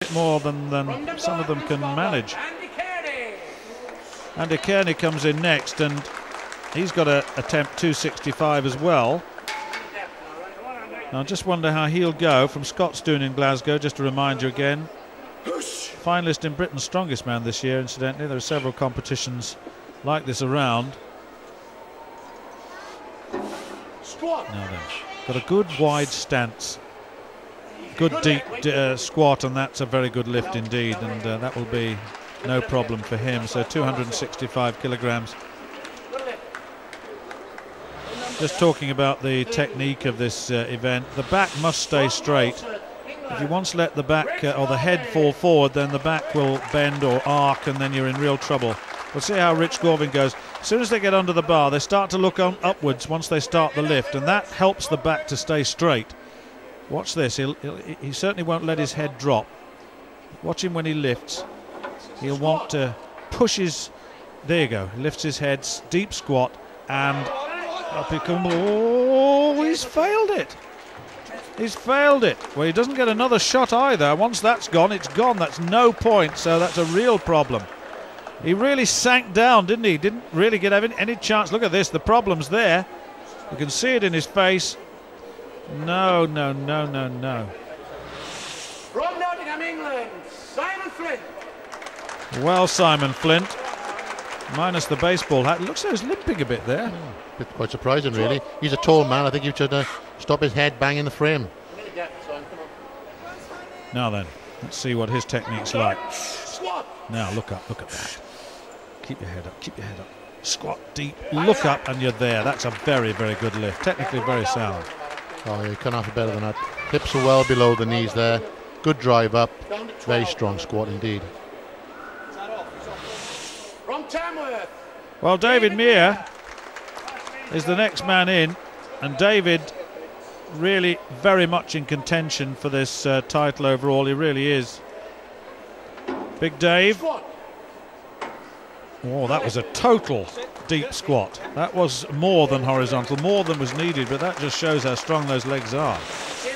bit more than some of them can manage. Andy Kearney comes in next, and he's got to attempt 265 as well. Now I just wonder how he'll go from Scotstoun in Glasgow. Just to remind you again, finalist in Britain's Strongest Man this year, incidentally. There are several competitions like this around. Now then, got a good wide stance, good deep squat, and that's a very good lift indeed, and that will be no problem for him. So 265 kilograms. Just talking about the technique of this event, the back must stay straight. If you once let the back or the head fall forward, then the back will bend or arc, and then you're in real trouble. We'll see how Rich Gorvin goes. As soon as they get under the bar, they start to look upwards once they start the lift, and that helps the back to stay straight. Watch this. He certainly won't let his head drop. Watch him when he lifts. He'll want to push his... There you go. He lifts his head, deep squat, and up he comes. Oh, he's failed it. He's failed it. Well, he doesn't get another shot either. Once that's gone, it's gone. That's no point, so that's a real problem. He really sank down, didn't he? Didn't really get any chance. Look at this. The problem's there. You can see it in his face. No, no, no, no, no. From Nottingham, England, Simon Flint. Well, Simon Flint, minus the baseball hat. It looks like he's limping a bit there. Bit quite surprising, really. He's a tall man. I think he should stop his head banging the frame. Now then, let's see what his technique's like. Now look up, look at that. Keep your head up, keep your head up. Squat deep, look up, and you're there. That's a very, very good lift. Technically very sound. Oh, yeah, you can't have better than that. Hips are well below the knees there. Good drive up. Very strong squat indeed. From Tamworth. Well, David Meir is the next man in, and David really very much in contention for this title overall. He really is. Big Dave. Oh, that was a total deep squat. That was more than horizontal, more than was needed, but that just shows how strong those legs are.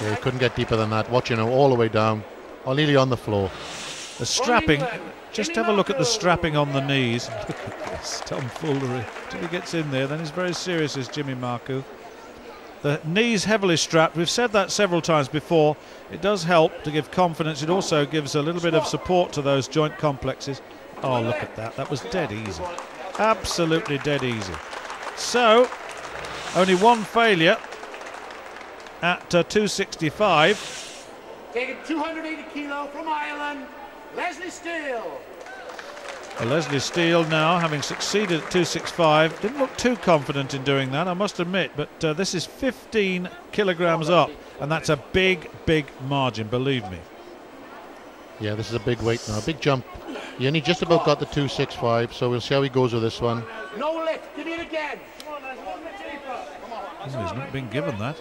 Yeah, he couldn't get deeper than that. Watching him all the way down, or nearly on the floor. The strapping, just have a look at the strapping on the knees. Look at this tomfoolery. Till he gets in there, then he's very serious, is Jimmy Marcoux. The knees heavily strapped. We've said that several times before. It does help to give confidence. It also gives a little bit of support to those joint complexes. Oh, look at that. That was dead easy. Absolutely dead easy. So, only one failure at 265. Taking 280 kilo from Ireland, Leslie Steele. Leslie Steele now, having succeeded at 265, didn't look too confident in doing that, I must admit, but this is 15 kilograms up, and that's a big, big margin, believe me. Yeah, this is a big weight now, a big jump. He only just about got the 265, so we'll see how he goes with this one. No lift, give me it again. He's not been given that.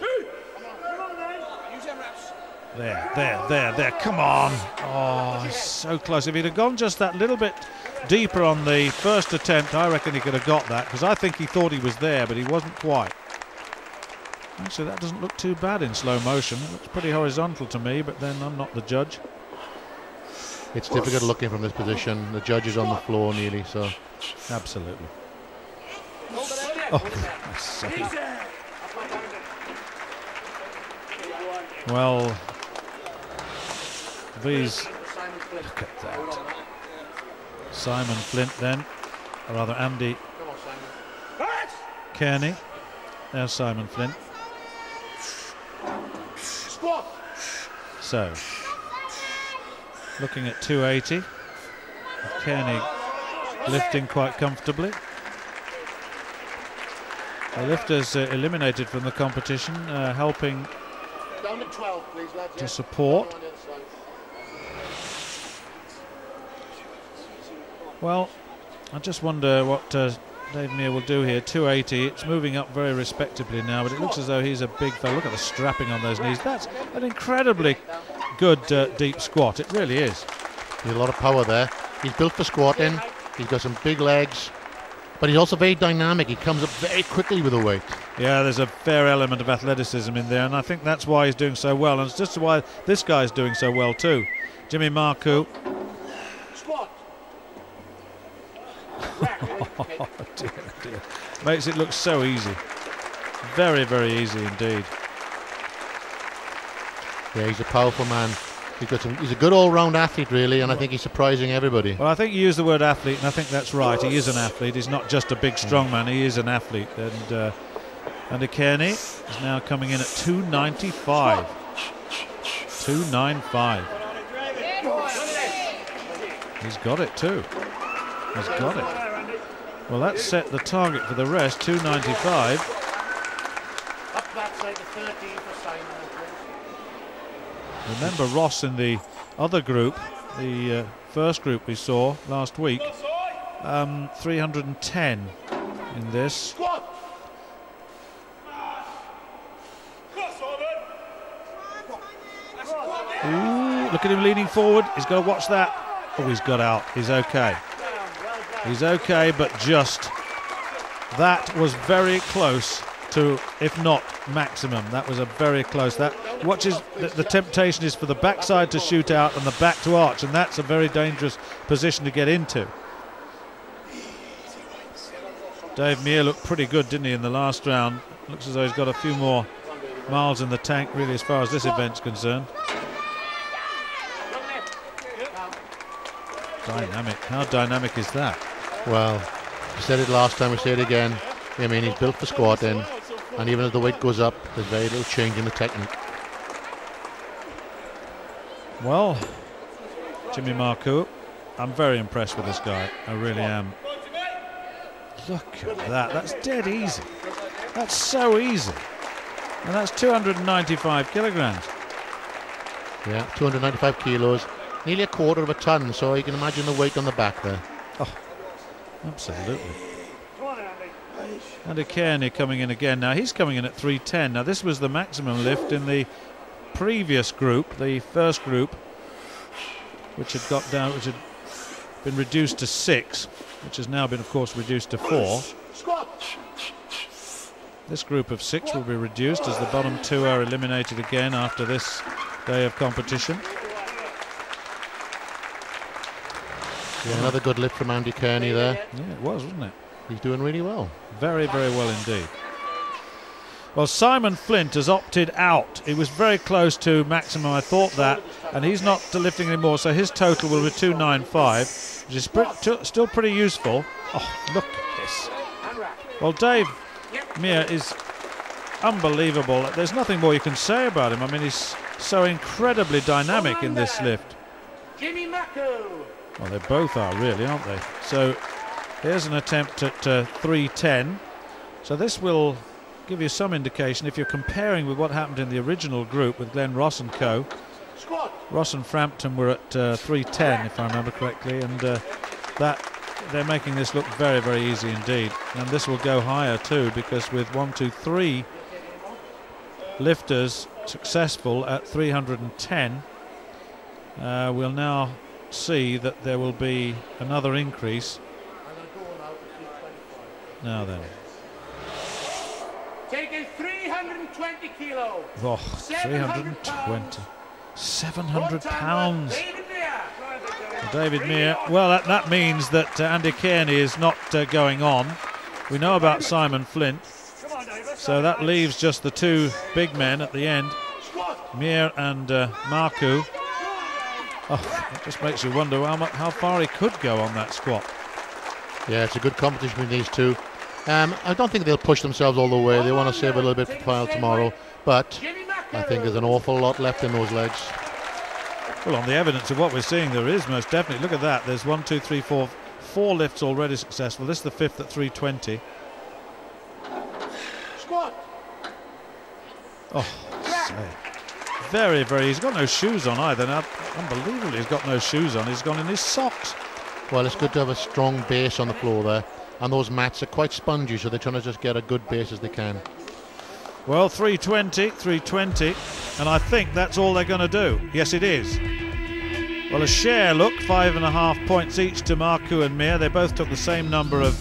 There, come on. Oh, he's so close. If he'd have gone just that little bit deeper on the first attempt, I reckon he could have got that, because I think he thought he was there, but he wasn't quite. Actually, that doesn't look too bad in slow motion. It looks pretty horizontal to me, but then I'm not the judge. It's difficult looking from this position. The judge is on the floor nearly, so... Absolutely. Oh, sorry. Well, these... Look at that. Simon Flint then, or rather Andy Kearney. There's Simon Flint. So, looking at 280. Kearney lifting quite comfortably. The lifters eliminated from the competition, helping Down to 12, please, lads. to support. Well, I just wonder what Dave Meir will do here. 280, it's moving up very respectably now, but it looks as though he's a big fellow. Look at the strapping on those knees. That's an incredibly good deep squat. It really is. There's a lot of power there. He's built for squatting. He's got some big legs, but he's also very dynamic. He comes up very quickly with the weight. Yeah, there's a fair element of athleticism in there, and I think that's why he's doing so well, and it's just why this guy's doing so well too. Jimmy Marcoux. Squat. Oh, dear, dear. Makes it look so easy. Very, very easy indeed. Yeah, he's a powerful man. He's a good all-round athlete, really, and I think he's surprising everybody. Well, I think you use the word athlete, and I think that's right. He is an athlete. He's not just a big, strong man. He is an athlete. And Andy Kearney is now coming in at 295. 295. He's got it too. He's got it. Well, that's set the target for the rest, 295. Up that side to 13 for Simon. Remember Ross in the other group, the first group we saw last week, 310 in this. Squat. Ooh, look at him leaning forward. He's got to watch that. Oh, he's got out. He's okay. He's okay, but just that was very close to, if not maximum. That was a very close. That watches the temptation is for the backside to shoot out and the back to arch, and that's a very dangerous position to get into. Dave Meir looked pretty good, didn't he, in the last round? Looks as though he's got a few more miles in the tank, really, as far as this event's concerned. Dynamic. How dynamic is that? Well, we said it last time, we say it again. I mean, he's built for squatting, and even as the weight goes up, there's very little change in the technique. Well, Jimmy Marcoux, I'm very impressed with this guy. I really am. Look at that. That's dead easy. That's so easy. And that's 295 kilograms. Yeah, 295 kilos. Nearly a quarter of a ton, so you can imagine the weight on the back there. Oh, absolutely. Andy Kearney coming in again. Now he's coming in at 310. Now this was the maximum lift in the previous group, the first group, which had got down, which had been reduced to 6, which has now been, of course, reduced to 4. This group of 6 will be reduced as the bottom 2 are eliminated again after this day of competition. Yeah, another good lift from Andy Kearney there. Yeah, it was, wasn't it? He's doing really well. Very, very well indeed. Well, Simon Flint has opted out. He was very close to maximum, I thought that, and he's not lifting anymore, so his total will be 295, which is still pretty useful. Oh, look at this. Well, Dave Meir is unbelievable. There's nothing more you can say about him. I mean, he's so incredibly dynamic in this lift. Jimmy Marcoux. Well, they both are, really, aren't they? So here's an attempt at 310. So this will give you some indication if you're comparing with what happened in the original group with Glenn Ross and co. Ross and Frampton were at 310, if I remember correctly, and that they're making this look very, very easy indeed. And this will go higher too, because with 1, 2, 3 lifters successful at 310, we'll now see that there will be another increase. Now then. Taking 320 kilos. Oh, 320. 700 pounds. David Meir. Well, that means that Andy Kearney is not going on. We know about Simon Flint. So that leaves just the two big men at the end, Meir and Marcoux. Oh, it just makes you wonder how far he could go on that squat. Yeah, it's a good competition between these two. I don't think they'll push themselves all the way. They want to save a little bit for trial tomorrow, but I think there's an awful lot left in those legs. Well, on the evidence of what we're seeing, there is most definitely. Look at that. There's 1, 2, 3, 4 lifts already successful. This is the 5th at 320. Squat. Oh, say. Very, very. He's got no shoes on either. Now, unbelievably, he's got no shoes on. He's gone in his socks. Well, it's good to have a strong base on the floor there. And those mats are quite spongy, so they're trying to just get a good base as they can. Well, 320, and I think that's all they're going to do. Yes, it is. Well, a share, look, 5.5 points each to Marcoux and Meir. They both took the same number of